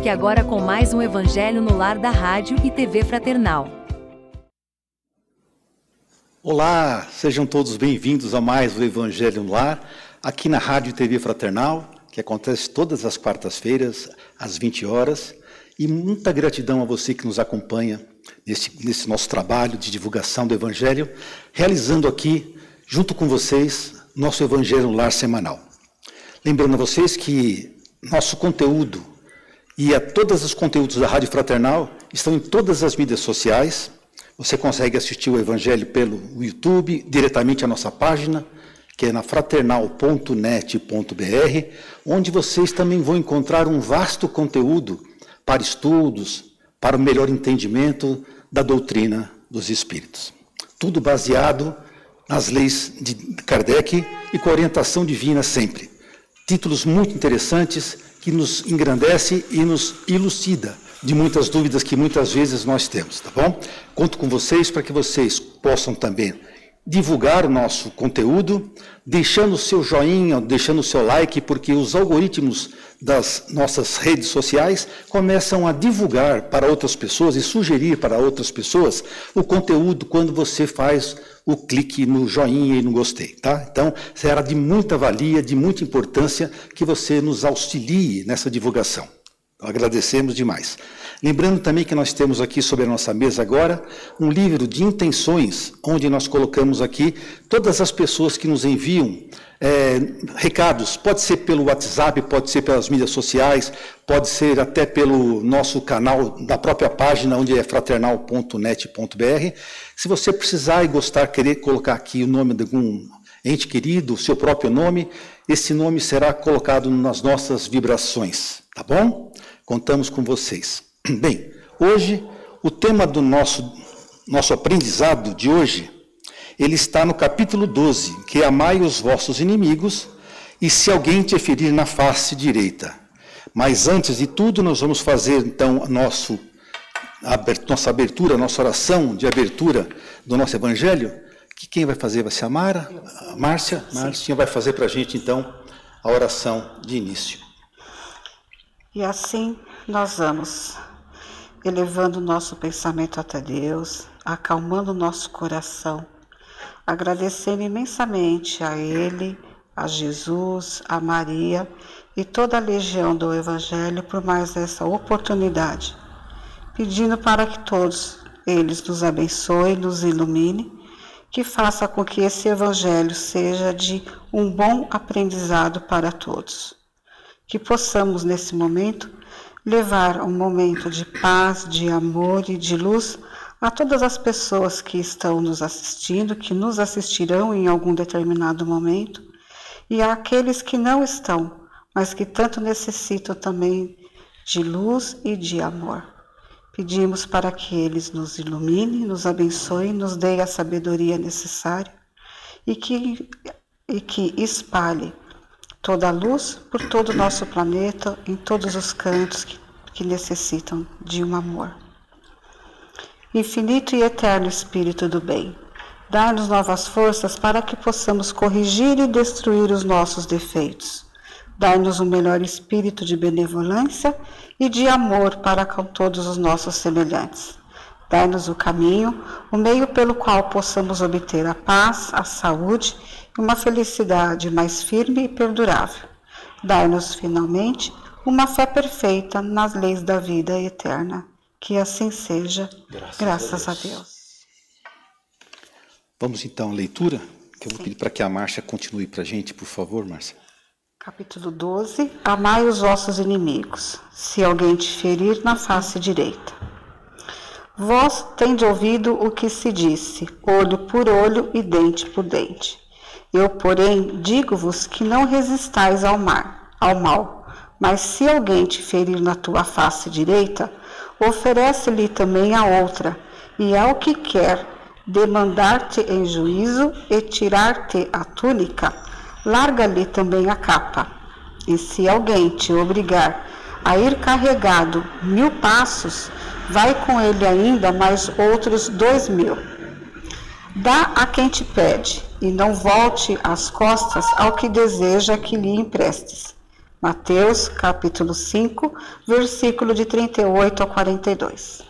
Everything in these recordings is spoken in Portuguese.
Fique agora com mais um Evangelho no Lar da Rádio e TV Fraternal. Olá, sejam todos bem-vindos a mais um Evangelho no Lar, aqui na Rádio e TV Fraternal, que acontece todas as quartas-feiras, às 20 horas. E muita gratidão a você que nos acompanha nesse nosso trabalho de divulgação do Evangelho, realizando aqui, junto com vocês, nosso Evangelho no Lar semanal. Lembrando a vocês que nosso conteúdo e todos os conteúdos da Rádio Fraternal estão em todas as mídias sociais. Você consegue assistir o Evangelho pelo YouTube, diretamente à nossa página, que é na fraternal.net.br, onde vocês também vão encontrar um vasto conteúdo para estudos, para o melhor entendimento da doutrina dos Espíritos. Tudo baseado nas leis de Kardec e com orientação divina sempre. Títulos muito interessantes que nos engrandece e nos elucida de muitas dúvidas que muitas vezes nós temos, tá bom? Conto com vocês para que vocês possam também divulgar o nosso conteúdo, deixando o seu joinha, deixando o seu like, porque os algoritmos das nossas redes sociais começam a divulgar para outras pessoas e sugerir para outras pessoas o conteúdo quando você faz o clique no joinha e no gostei, tá? Então, será de muita valia, de muita importância que você nos auxilie nessa divulgação. Agradecemos demais. Lembrando também que nós temos aqui sobre a nossa mesa agora um livro de intenções, onde nós colocamos aqui todas as pessoas que nos enviam recados. Pode ser pelo WhatsApp, pode ser pelas mídias sociais, pode ser até pelo nosso canal da própria página, onde é fraternal.net.br. Se você precisar e gostar, querer colocar aqui o nome de algum ente querido, o seu próprio nome, esse nome será colocado nas nossas vibrações, tá bom? Contamos com vocês. Bem, hoje, o tema do nosso aprendizado de hoje, ele está no capítulo 12, que é Amai os vossos inimigos, e se alguém te ferir na face direita. Mas antes de tudo, nós vamos fazer, então, nossa abertura, nossa oração de abertura do nosso Evangelho, que quem vai fazer vai ser a Mara, a Márcia. Márcia vai fazer para a gente, então, a oração de início. E assim nós vamos elevando o nosso pensamento até Deus, acalmando o nosso coração, agradecendo imensamente a Ele, a Jesus, a Maria e toda a legião do Evangelho por mais essa oportunidade, pedindo para que todos eles nos abençoem, nos ilumine, que faça com que esse Evangelho seja de um bom aprendizado para todos. Que possamos, nesse momento, levar um momento de paz, de amor e de luz a todas as pessoas que estão nos assistindo, que nos assistirão em algum determinado momento, e àqueles que não estão, mas que tanto necessitam também de luz e de amor. Pedimos para que eles nos iluminem, nos abençoem, nos deem a sabedoria necessária e que espalhe toda a luz por todo o nosso planeta, em todos os cantos que necessitam de um amor. Infinito e eterno Espírito do bem, dai-nos novas forças para que possamos corrigir e destruir os nossos defeitos. Dai-nos um melhor espírito de benevolência e de amor para com todos os nossos semelhantes. Dai-nos o caminho, o meio pelo qual possamos obter a paz, a saúde e uma felicidade mais firme e perdurável. Dai-nos, finalmente, uma fé perfeita nas leis da vida eterna. Que assim seja, graças a Deus. Vamos então à leitura, que eu vou pedir para que a Márcia continue para a gente, por favor, Márcia. Capítulo 12. Amai os vossos inimigos, se alguém te ferir na face direita. Vós tende ouvido o que se disse, olho por olho e dente por dente. Eu, porém, digo-vos que não resistais ao mal, mas se alguém te ferir na tua face direita, oferece-lhe também a outra, e ao que quer demandar-te em juízo e tirar-te a túnica, larga-lhe também a capa. E se alguém te obrigar a ir carregado 1000 passos, vai com ele ainda mais outros 2000. Dá a quem te pede, e não volte as costas ao que deseja que lhe emprestes. Mateus, capítulo 5, versículo de 38 a 42.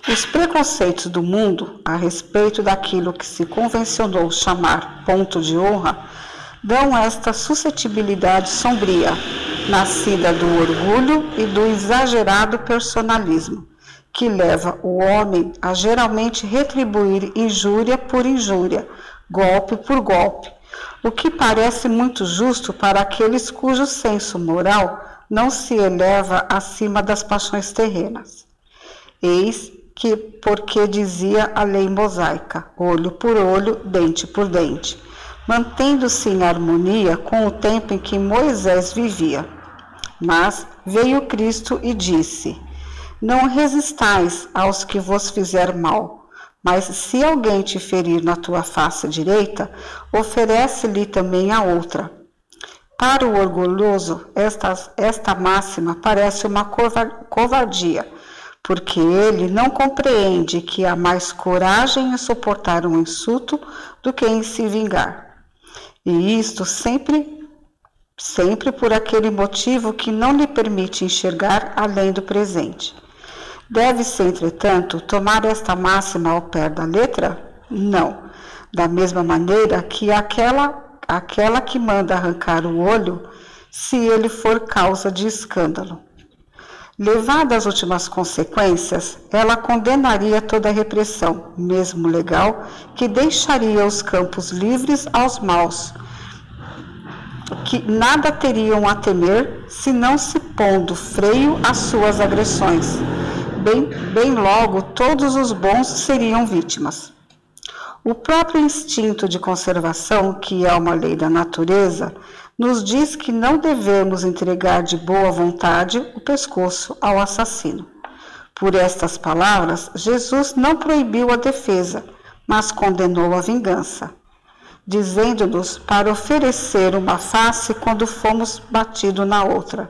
Os preconceitos do mundo a respeito daquilo que se convencionou chamar ponto de honra dão esta suscetibilidade sombria, nascida do orgulho e do exagerado personalismo, que leva o homem a geralmente retribuir injúria por injúria, golpe por golpe, o que parece muito justo para aqueles cujo senso moral não se eleva acima das paixões terrenas. Eis que, porque dizia a lei mosaica, olho por olho, dente por dente, mantendo-se em harmonia com o tempo em que Moisés vivia. Mas veio Cristo e disse: não resistais aos que vos fizer mal, mas se alguém te ferir na tua face direita, oferece-lhe também a outra. Para o orgulhoso, esta máxima parece uma covardia, porque ele não compreende que há mais coragem em suportar um insulto do que em se vingar. E isto sempre por aquele motivo que não lhe permite enxergar além do presente. Deve-se, entretanto, tomar esta máxima ao pé da letra? Não. Da mesma maneira que aquela que manda arrancar o olho, se ele for causa de escândalo. Levada às últimas consequências, ela condenaria toda a repressão, mesmo legal, que deixaria os campos livres aos maus, que nada teriam a temer se não se pondo freio às suas agressões. Bem logo, todos os bons seriam vítimas. O próprio instinto de conservação, que é uma lei da natureza, nos diz que não devemos entregar de boa vontade o pescoço ao assassino. Por estas palavras, Jesus não proibiu a defesa, mas condenou a vingança, dizendo-nos para oferecer uma face quando fomos batidos na outra.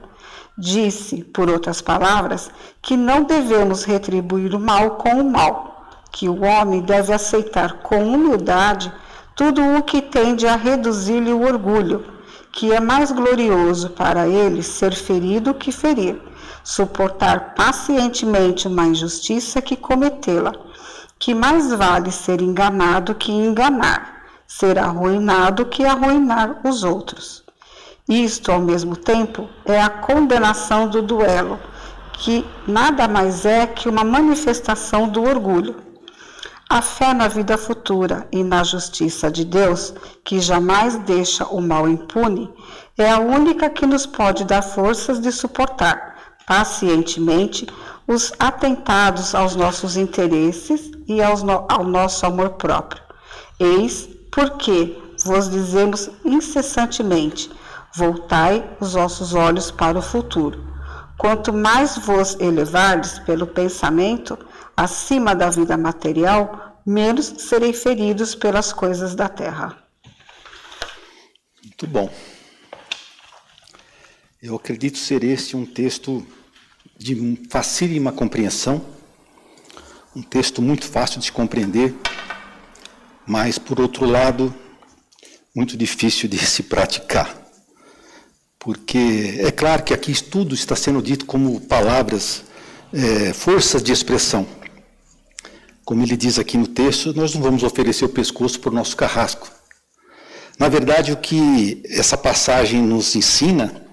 Disse, por outras palavras, que não devemos retribuir o mal com o mal, que o homem deve aceitar com humildade tudo o que tende a reduzir-lhe o orgulho, que é mais glorioso para ele ser ferido que ferir, suportar pacientemente uma injustiça que cometê-la, que mais vale ser enganado que enganar, ser arruinado que arruinar os outros. Isto, ao mesmo tempo, é a condenação do duelo, que nada mais é que uma manifestação do orgulho. A fé na vida futura e na justiça de Deus, que jamais deixa o mal impune, é a única que nos pode dar forças de suportar pacientemente os atentados aos nossos interesses e ao nosso amor próprio. Eis porque vos dizemos incessantemente: voltai os vossos olhos para o futuro. Quanto mais vos elevardes pelo pensamento acima da vida material, menos serei feridos pelas coisas da terra. Muito bom. Eu acredito ser este um texto de facílima compreensão, um texto muito fácil de compreender, mas, por outro lado, muito difícil de se praticar. Porque é claro que aqui tudo está sendo dito como palavras, forças de expressão. Como ele diz aqui no texto, nós não vamos oferecer o pescoço por nosso carrasco. Na verdade, o que essa passagem nos ensina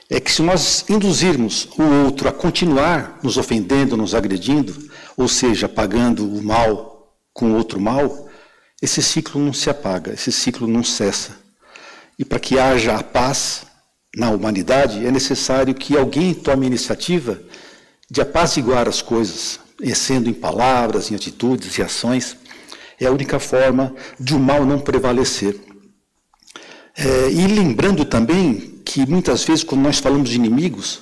é que se nós induzirmos o outro a continuar nos ofendendo, nos agredindo, ou seja, pagando o mal com outro mal, esse ciclo não se apaga, esse ciclo não cessa. E para que haja a paz na humanidade, é necessário que alguém tome a iniciativa de apaziguar as coisas, sendo em palavras, em atitudes e ações. É a única forma de o mal não prevalecer. E lembrando também que muitas vezes, quando nós falamos de inimigos,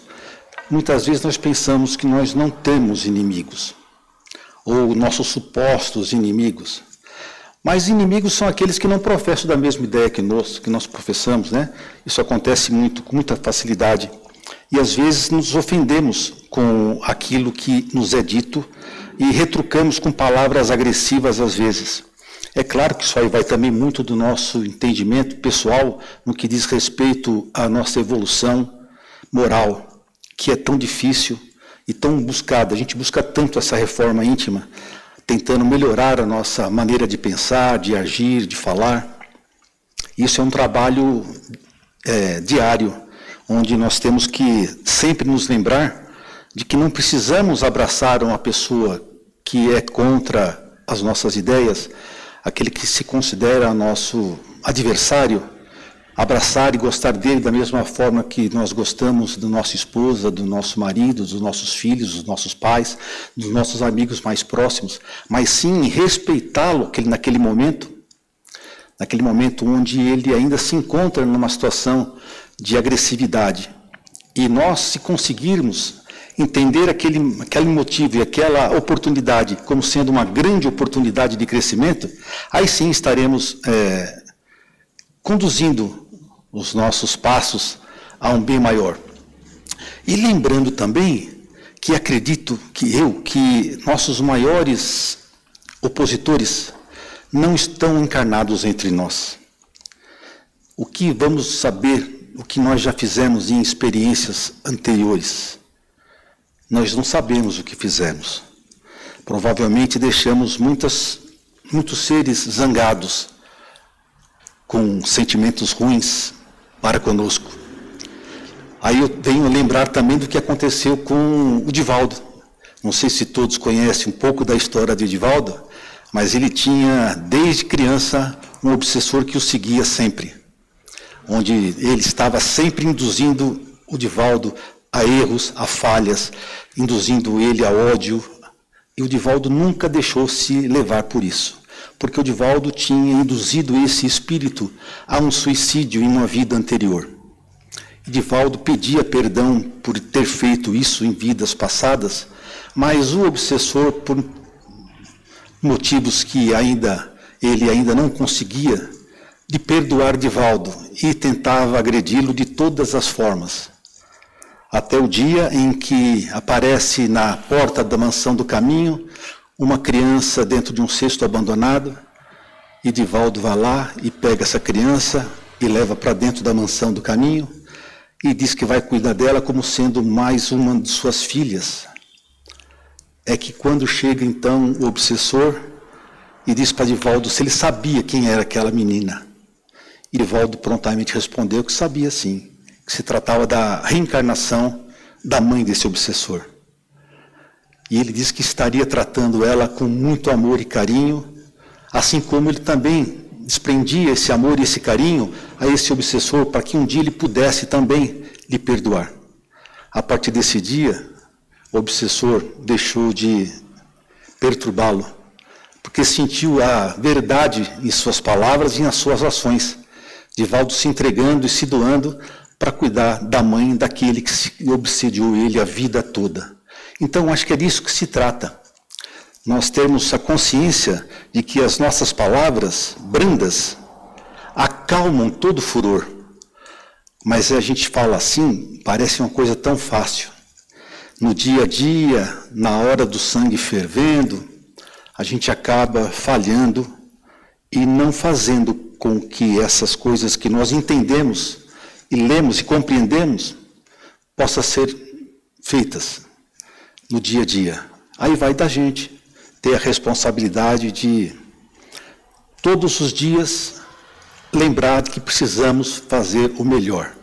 muitas vezes nós pensamos que nós não temos inimigos, ou nossos supostos inimigos. Mas inimigos são aqueles que não professam da mesma ideia que nós professamos, né? Isso acontece com muita facilidade. E às vezes nos ofendemos com aquilo que nos é dito e retrucamos com palavras agressivas às vezes. É claro que isso aí vai também muito do nosso entendimento pessoal no que diz respeito à nossa evolução moral, que é tão difícil e tão buscada. A gente busca tanto essa reforma íntima, tentando melhorar a nossa maneira de pensar, de agir, de falar. Isso é um trabalho diário, onde nós temos que sempre nos lembrar de que não precisamos abraçar uma pessoa que é contra as nossas ideias, aquele que se considera nosso adversário, abraçar e gostar dele da mesma forma que nós gostamos da nossa esposa, do nosso marido, dos nossos filhos, dos nossos pais, dos nossos amigos mais próximos, mas sim respeitá-lo naquele momento onde ele ainda se encontra numa situação de agressividade. E nós, se conseguirmos entender aquele motivo e aquela oportunidade como sendo uma grande oportunidade de crescimento, aí sim estaremos conduzindo os nossos passos a um bem maior. E lembrando também que acredito que nossos maiores opositores não estão encarnados entre nós. O que vamos saber, o que nós já fizemos em experiências anteriores? Nós não sabemos o que fizemos. Provavelmente deixamos muitos seres zangados, com sentimentos ruins para conosco. Aí eu venho lembrar também do que aconteceu com o Divaldo. Não sei se todos conhecem um pouco da história de Divaldo, mas ele tinha, desde criança, um obsessor que o seguia sempre, onde ele estava sempre induzindo o Divaldo a erros, a falhas, induzindo ele a ódio, e o Divaldo nunca deixou se levar por isso, porque o Divaldo tinha induzido esse espírito a um suicídio em uma vida anterior. E Divaldo pedia perdão por ter feito isso em vidas passadas, mas o obsessor, por motivos que ele ainda não conseguia, de perdoar Divaldo, e tentava agredi-lo de todas as formas. Até o dia em que aparece na porta da mansão do caminho uma criança dentro de um cesto abandonado, e Divaldo vai lá e pega essa criança e leva para dentro da mansão do caminho e diz que vai cuidar dela como sendo mais uma de suas filhas. É que quando chega então o obsessor e diz para Divaldo se ele sabia quem era aquela menina, e Divaldo prontamente respondeu que sabia sim, que se tratava da reencarnação da mãe desse obsessor. E ele disse que estaria tratando ela com muito amor e carinho, assim como ele também desprendia esse amor e esse carinho a esse obsessor para que um dia ele pudesse também lhe perdoar. A partir desse dia, o obsessor deixou de perturbá-lo, porque sentiu a verdade em suas palavras e nas suas ações. Divaldo se entregando e se doando para cuidar da mãe daquele que obsediou ele a vida toda. Então, acho que é disso que se trata. Nós termos a consciência de que as nossas palavras brandas acalmam todo furor. Mas a gente fala assim, parece uma coisa tão fácil. No dia a dia, na hora do sangue fervendo, a gente acaba falhando e não fazendo com que essas coisas que nós entendemos e lemos e compreendemos possam ser feitas no dia a dia. Aí vai da gente ter a responsabilidade de, todos os dias, lembrar que precisamos fazer o melhor.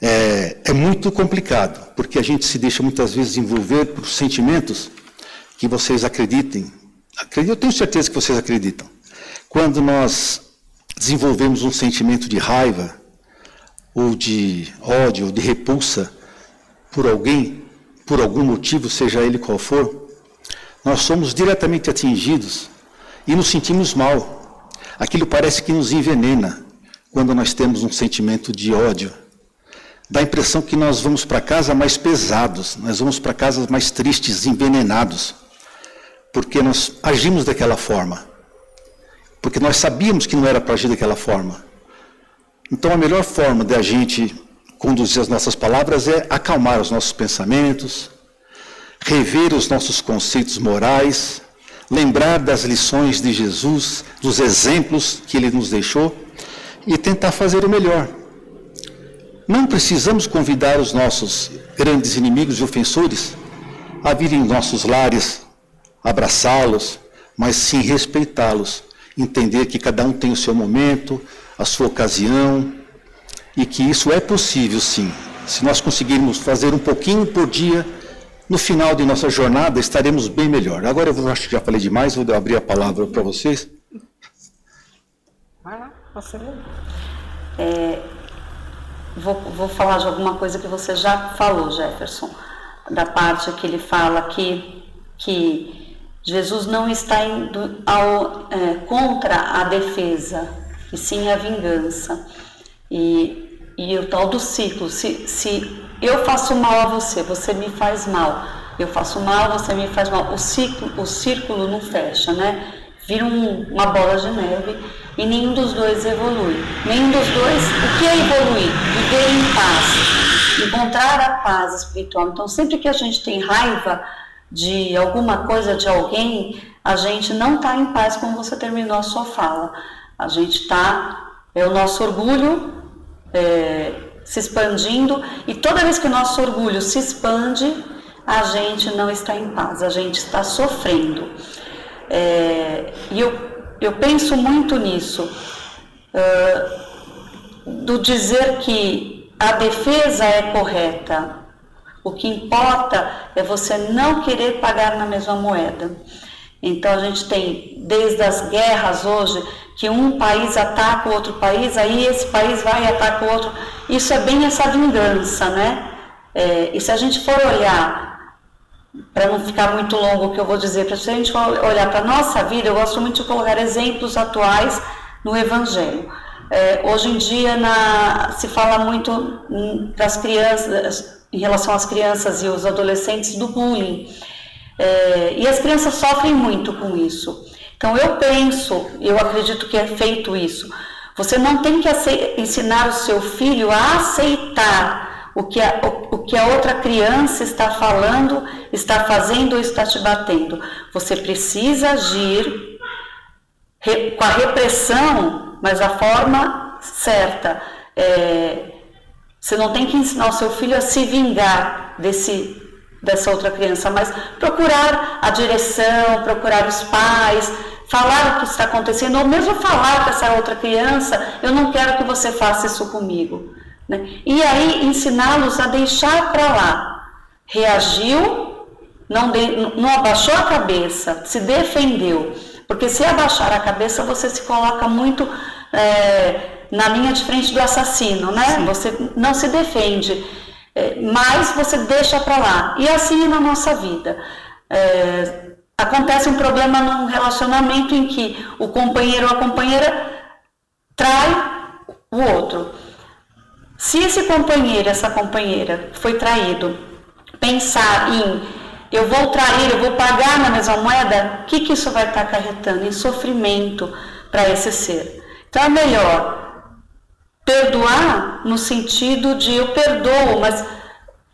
É muito complicado, porque a gente se deixa muitas vezes envolver por sentimentos que vocês acreditem. Eu tenho certeza que vocês acreditam. Quando nós desenvolvemos um sentimento de raiva, ou de ódio, ou de repulsa por alguém, por algum motivo, seja ele qual for, nós somos diretamente atingidos e nos sentimos mal. Aquilo parece que nos envenena quando nós temos um sentimento de ódio. Dá a impressão que nós vamos para casa mais pesados, nós vamos para casa mais tristes, envenenados, porque nós agimos daquela forma, porque nós sabíamos que não era para agir daquela forma. Então, a melhor forma de a gente conduzir as nossas palavras é acalmar os nossos pensamentos, rever os nossos conceitos morais, lembrar das lições de Jesus, dos exemplos que ele nos deixou e tentar fazer o melhor. Não precisamos convidar os nossos grandes inimigos e ofensores a virem em nossos lares, abraçá-los, mas sim respeitá-los, entender que cada um tem o seu momento, a sua ocasião, e que isso é possível sim. Se nós conseguirmos fazer um pouquinho por dia, no final de nossa jornada estaremos bem melhor. Agora eu acho que já falei demais, vou abrir a palavra para vocês. Vai lá, você lê. Vou falar de alguma coisa que você já falou, Jefferson, da parte que ele fala que Jesus não está indo contra a defesa, e sim a vingança. E o tal do ciclo, se eu faço mal a você, você me faz mal, eu faço mal, você me faz mal, o círculo não fecha, né? Vira uma bola de neve e nenhum dos dois evolui. Nenhum dos dois, o que é evoluir? Viver em paz, encontrar a paz espiritual. Então, sempre que a gente tem raiva de alguma coisa, de alguém, a gente não está em paz, como você terminou a sua fala. A gente está, o nosso orgulho se expandindo, e toda vez que o nosso orgulho se expande, a gente não está em paz, a gente está sofrendo. E eu penso muito nisso, do dizer que a defesa é correta, o que importa é você não querer pagar na mesma moeda. Então a gente tem, desde as guerras hoje, que um país ataca o outro país, aí esse país vai e ataca o outro. Isso é bem essa vingança, né? E se a gente for olhar, para não ficar muito longo o que eu vou dizer, se a gente for olhar para a nossa vida, eu gosto muito de colocar exemplos atuais no Evangelho. Hoje em dia se fala muito das crianças, em relação às crianças e os adolescentes, do bullying. E as crianças sofrem muito com isso. Então eu acredito que é feito isso. Você não tem que ensinar o seu filho a aceitar o que a outra criança está falando, está fazendo ou está te batendo. Você precisa agir com a repressão, mas da forma certa. Você não tem que ensinar o seu filho a se vingar dessa outra criança, mas procurar a direção, procurar os pais, falar o que está acontecendo, ou mesmo falar com essa outra criança: eu não quero que você faça isso comigo, né? E aí ensiná-los a deixar para lá. Reagiu, não abaixou a cabeça, se defendeu, porque se abaixar a cabeça você se coloca muito na linha de frente do assassino, né? Sim. Você não se defende, mas você deixa para lá. E assim é na nossa vida. Acontece um problema num relacionamento em que o companheiro ou a companheira trai o outro. Se esse companheiro, essa companheira foi traído, pensar em eu vou trair, eu vou pagar na mesma moeda, o que isso vai estar acarretando? Em sofrimento para esse ser. Então é melhor perdoar no sentido de eu perdoo, mas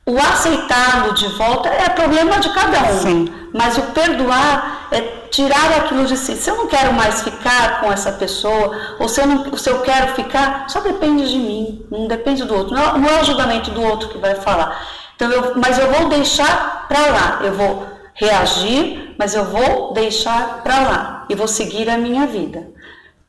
o aceitá-lo de volta é problema de cada um. Sim. Mas o perdoar é tirar aquilo de si. Se eu não quero mais ficar com essa pessoa, ou se eu quero ficar, só depende de mim, não depende do outro. Não é o julgamento do outro que vai falar. Então, mas eu vou deixar para lá. Eu vou reagir, mas eu vou deixar para lá. E vou seguir a minha vida.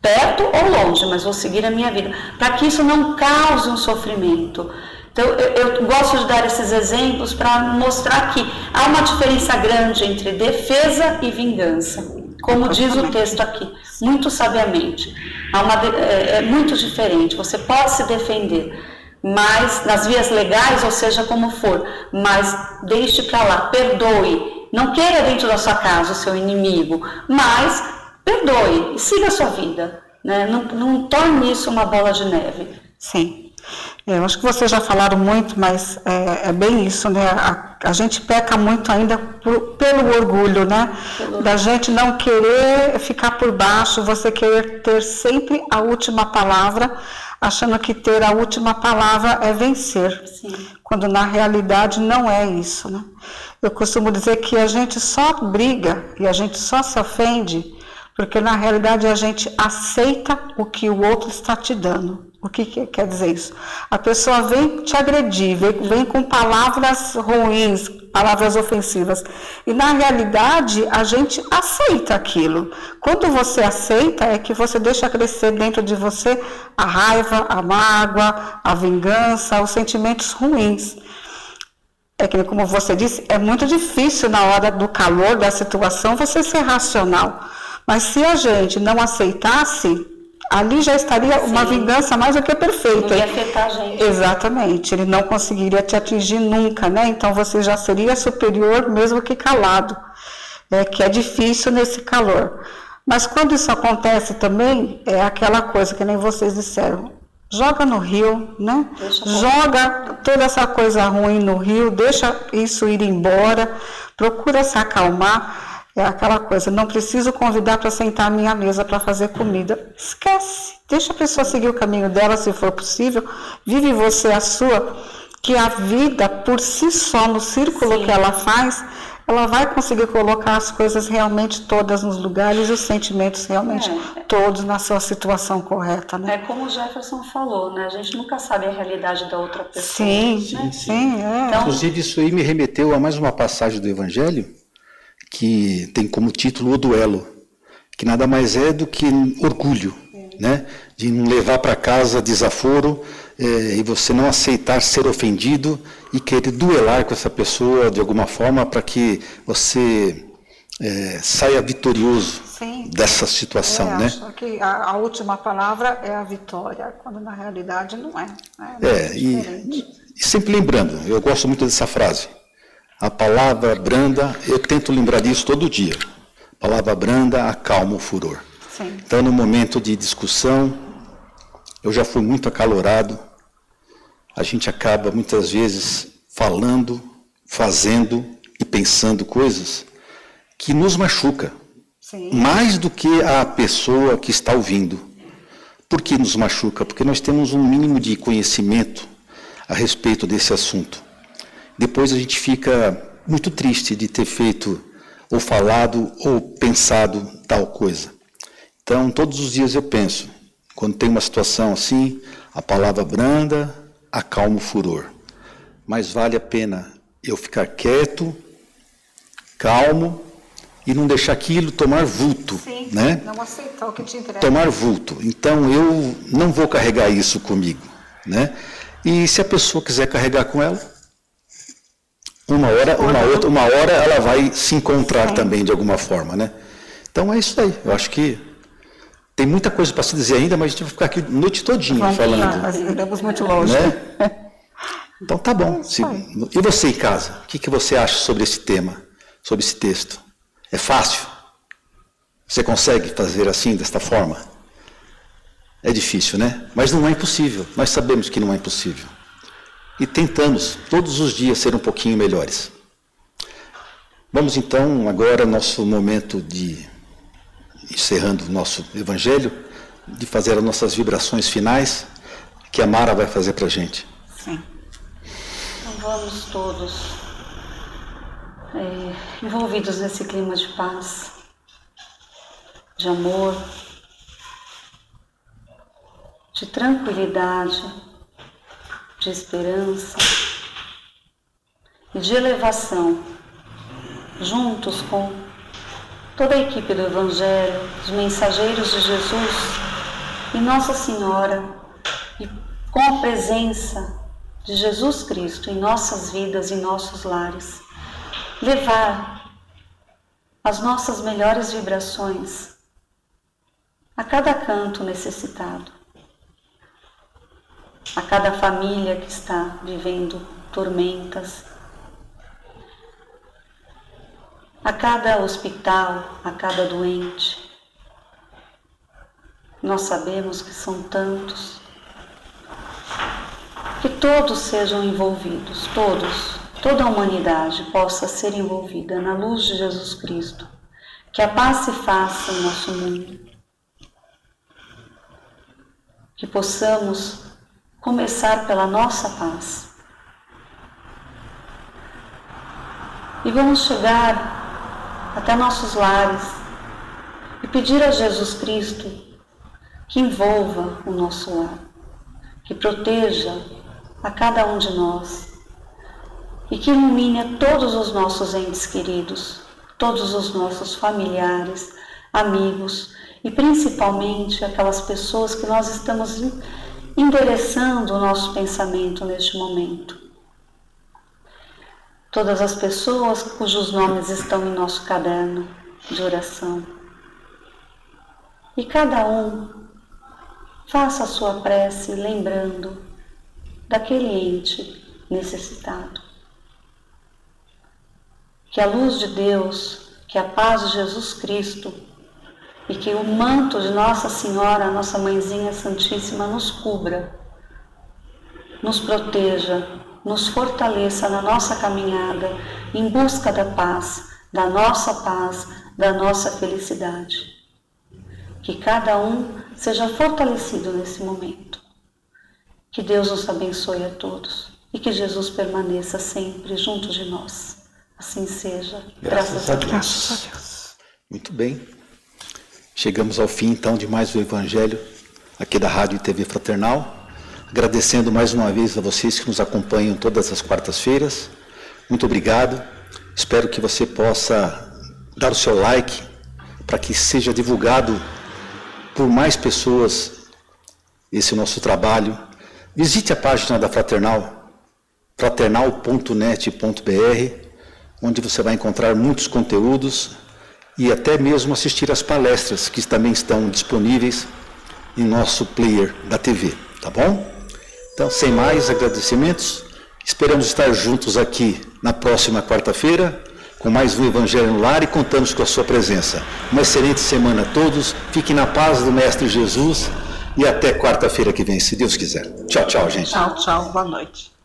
Perto ou longe, mas vou seguir a minha vida. Para que isso não cause um sofrimento. Então, eu gosto de dar esses exemplos para mostrar que há uma diferença grande entre defesa e vingança, como diz o texto aqui, muito sabiamente. É muito diferente. Você pode se defender, mas nas vias legais, ou seja, como for, mas deixe para lá, perdoe. Não queira dentro da sua casa o seu inimigo, mas perdoe e siga a sua vida, né? Não torne isso uma bola de neve. Sim. Eu acho que vocês já falaram muito, mas é bem isso, né? A gente peca muito ainda pelo orgulho, né? Da gente não querer ficar por baixo, você querer ter sempre a última palavra, achando que ter a última palavra é vencer. Sim. Quando na realidade não é isso, né? Eu costumo dizer que a gente só briga e a gente só se ofende porque na realidade a gente aceita o que o outro está te dando. O que quer dizer isso? A pessoa vem te agredir, vem com palavras ruins, palavras ofensivas. E na realidade a gente aceita aquilo. Quando você aceita é que você deixa crescer dentro de você a raiva, a mágoa, a vingança, os sentimentos ruins. É que, como você disse, é muito difícil na hora do calor da situação você ser racional. Mas se a gente não aceitasse, ali já estaria uma vingança mais do que perfeita. Não ia afetar a gente. Exatamente, ele não conseguiria te atingir nunca, né? Então você já seria superior mesmo que calado, que é difícil nesse calor. Mas quando isso acontece também, é aquela coisa que nem vocês disseram, joga no rio, né? Joga toda essa coisa ruim no rio, deixa isso ir embora, procura se acalmar. É aquela coisa, não preciso convidar para sentar à minha mesa para fazer comida. Esquece, deixa a pessoa seguir o caminho dela, se for possível. Vive você a sua, que a vida por si só, no círculo que ela faz, ela vai conseguir colocar as coisas realmente todas nos lugares e os sentimentos realmente todos na sua situação correta, né? É como o Jefferson falou, né? A gente nunca sabe a realidade da outra pessoa. Sim, né? sim. Então, inclusive isso aí me remeteu a mais uma passagem do Evangelho, que tem como título o duelo, que nada mais é do que orgulho, né? De não levar para casa desaforo e você não aceitar ser ofendido e querer duelar com essa pessoa de alguma forma para que você saia vitorioso dessa situação, né? Acho que a última palavra é a vitória, quando na realidade não é. E sempre lembrando, eu gosto muito dessa frase, a palavra branda, eu tento lembrar disso todo dia. A palavra branda acalma o furor. Sim. Então, no momento de discussão, eu já fui muito acalorado. A gente acaba, muitas vezes, falando, fazendo e pensando coisas que nos machucam. Sim. Mais do que a pessoa que está ouvindo. Por que nos machuca? Porque nós temos um mínimo de conhecimento a respeito desse assunto. Depois a gente fica muito triste de ter feito, ou falado, ou pensado tal coisa. Então, todos os dias eu penso, quando tem uma situação assim, a palavra branda acalma o furor. Mas vale a pena eu ficar quieto, calmo, e não deixar aquilo tomar vulto. Sim, né? Não aceitar o que te entrega. Tomar vulto. Então, eu não vou carregar isso comigo. Né? E se a pessoa quiser carregar com ela, uma hora ela vai se encontrar também de alguma forma, né? Então é isso aí. Eu acho que tem muita coisa para se dizer ainda, mas a gente vai ficar aqui a noite todinha falando. Nós iremos muito longe. Né? Então tá bom. E você em casa? O que você acha sobre esse tema, sobre esse texto? É fácil? Você consegue fazer assim, desta forma? É difícil, né? Mas não é impossível. Nós sabemos que não é impossível. E tentamos todos os dias ser um pouquinho melhores. Vamos então agora nosso momento de encerrando o nosso evangelho, de fazer as nossas vibrações finais, que a Mara vai fazer para a gente. Sim. Então vamos todos envolvidos nesse clima de paz, de amor, de tranquilidade, de esperança e de elevação, juntos com toda a equipe do Evangelho, os mensageiros de Jesus e Nossa Senhora, e com a presença de Jesus Cristo em nossas vidas e nossos lares, levar as nossas melhores vibrações a cada canto necessitado, a cada família que está vivendo tormentas, a cada hospital, a cada doente. Nós sabemos que são tantos. que todos sejam envolvidos, toda a humanidade possa ser envolvida na luz de Jesus Cristo, que a paz se faça em nosso mundo, que possamos começar pela nossa paz. E vamos chegar até nossos lares e pedir a Jesus Cristo que envolva o nosso lar, que proteja a cada um de nós e que ilumine a todos os nossos entes queridos, todos os nossos familiares, amigos e principalmente aquelas pessoas que nós estamos endereçando o nosso pensamento neste momento. Todas as pessoas cujos nomes estão em nosso caderno de oração. E cada um faça a sua prece lembrando daquele ente necessitado. Que a luz de Deus, que a paz de Jesus Cristo e que o manto de Nossa Senhora, Nossa Mãezinha Santíssima, nos cubra, nos proteja, nos fortaleça na nossa caminhada em busca da paz, da nossa felicidade. Que cada um seja fortalecido nesse momento. Que Deus nos abençoe a todos e que Jesus permaneça sempre junto de nós. Assim seja. Graças a Deus. Graças a Deus. Muito bem. Chegamos ao fim, então, de mais um Evangelho aqui da Rádio e TV Fraternal. Agradecendo mais uma vez a vocês que nos acompanham todas as quartas-feiras. Muito obrigado. Espero que você possa dar o seu like para que seja divulgado por mais pessoas esse nosso trabalho. Visite a página da Fraternal, fraternal.net.br, onde você vai encontrar muitos conteúdos e até mesmo assistir às palestras que também estão disponíveis em nosso player da TV, tá bom? Então, sem mais agradecimentos, esperamos estar juntos aqui na próxima quarta-feira com mais um Evangelho no Lar e contamos com a sua presença. Uma excelente semana a todos, fiquem na paz do Mestre Jesus e até quarta-feira que vem, se Deus quiser. Tchau, tchau, gente. Tchau, tchau, boa noite.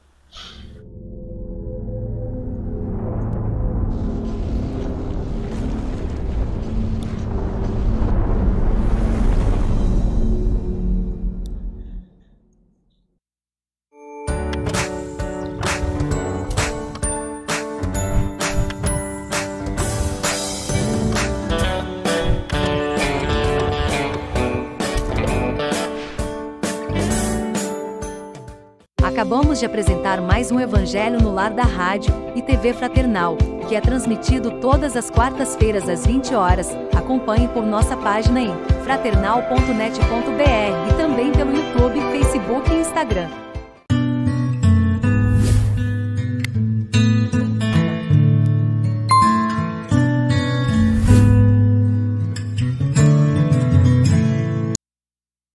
Acabamos de apresentar mais um Evangelho no Lar da Rádio e TV Fraternal, que é transmitido todas as quartas-feiras às 20 horas. Acompanhe por nossa página em fraternal.net.br e também pelo YouTube, Facebook e Instagram.